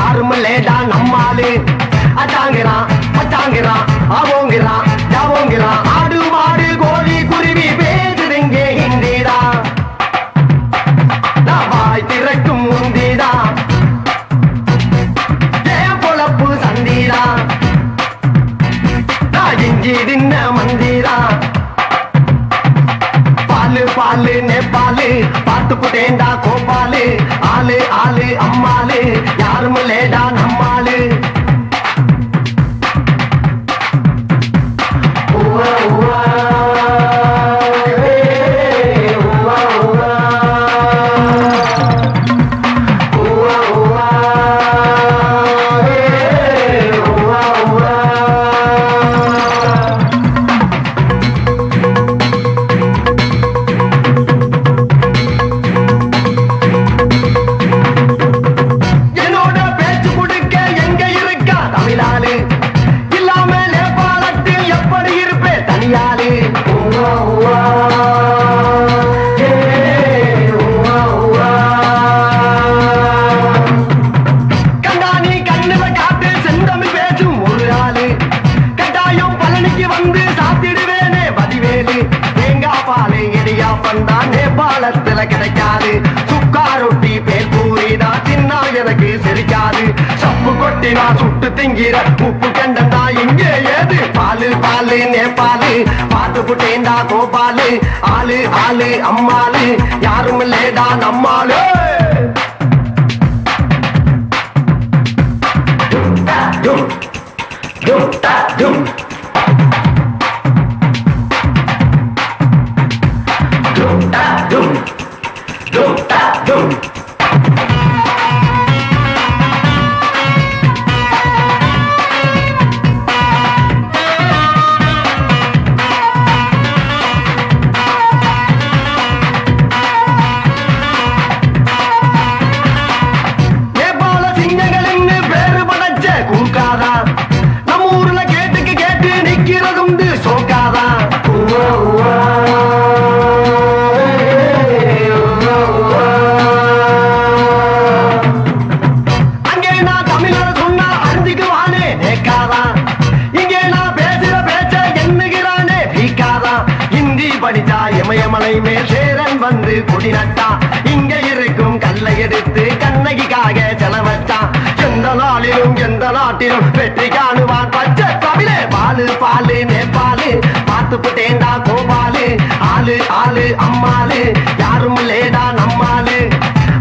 யாரும் லேடா நம்மாலு அச்சாங்கிறான் அச்சாங்கிறான் அவங்கிறான் ஜாவோங்கிறான் ஆடு மாடு கோழி குருவி பேசுதுங்க ஹிந்திடா நான் வாய் திறக்கும் முந்திடா ஏன் பொழப்பு சந்திடா நான் இஞ்சி தின்ன மந்திரா பாலு பாலு நேபாளு பார்த்து புட்டேண்டா கோபாலு ஆளு ஆளு அம்மாளு யாரும் லேடா நம்மாளு நேபாளத்துல கிடைக்காது சுக்கா ரொட்டி பேல் பூரிதா தின்னா எனக்கு சிரிக்காது சப்பு கொட்டினா சுட்டு திங்கிற உப்பு கண்டா இங்கே ஏது பாலு பாலு நேபாளு பார்த்து புட்டேண்டா கோபாலு ஆளு ஆளு அம்மாளு யாரும் லேடா நம்மாளு டும் டும் டும் படிச்சா இமயமலை மேல் சேரன் வந்து கொடி நட்டா இங்க இருக்கும் கல்லை எடுத்து கண்ணகிக்காக செலவச்சான் எந்த நாளிலும் எந்த நாட்டிலும் வெற்றி காணுவான் பச்சை கவிலே பாலு பாலு நேபாளு பார்த்து புட்டேண்டா கோபாலு ஆளு ஆளு அம்மாளு யாரும் லேடா நம்மாளு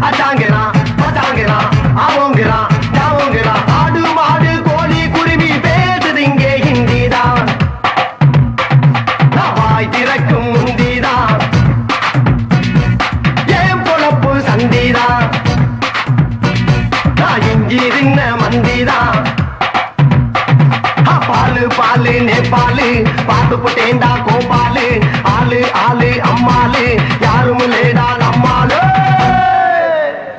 அச்சாங்கிறான் பச்சாங்கிறான் அவங்கிறான் ஜாவோங்கிறான் ஆடு மாடு கோழி குருவி பேசுதிங்க ஹிந்திதான் வாய் திறக்கும் முந்திதா ஏன் பொழப்பு சந்திதா நான் இஞ்சி தின்ன மந்திதா பாலு பாலு நேபாளு பார்த்து புட்டேண்டா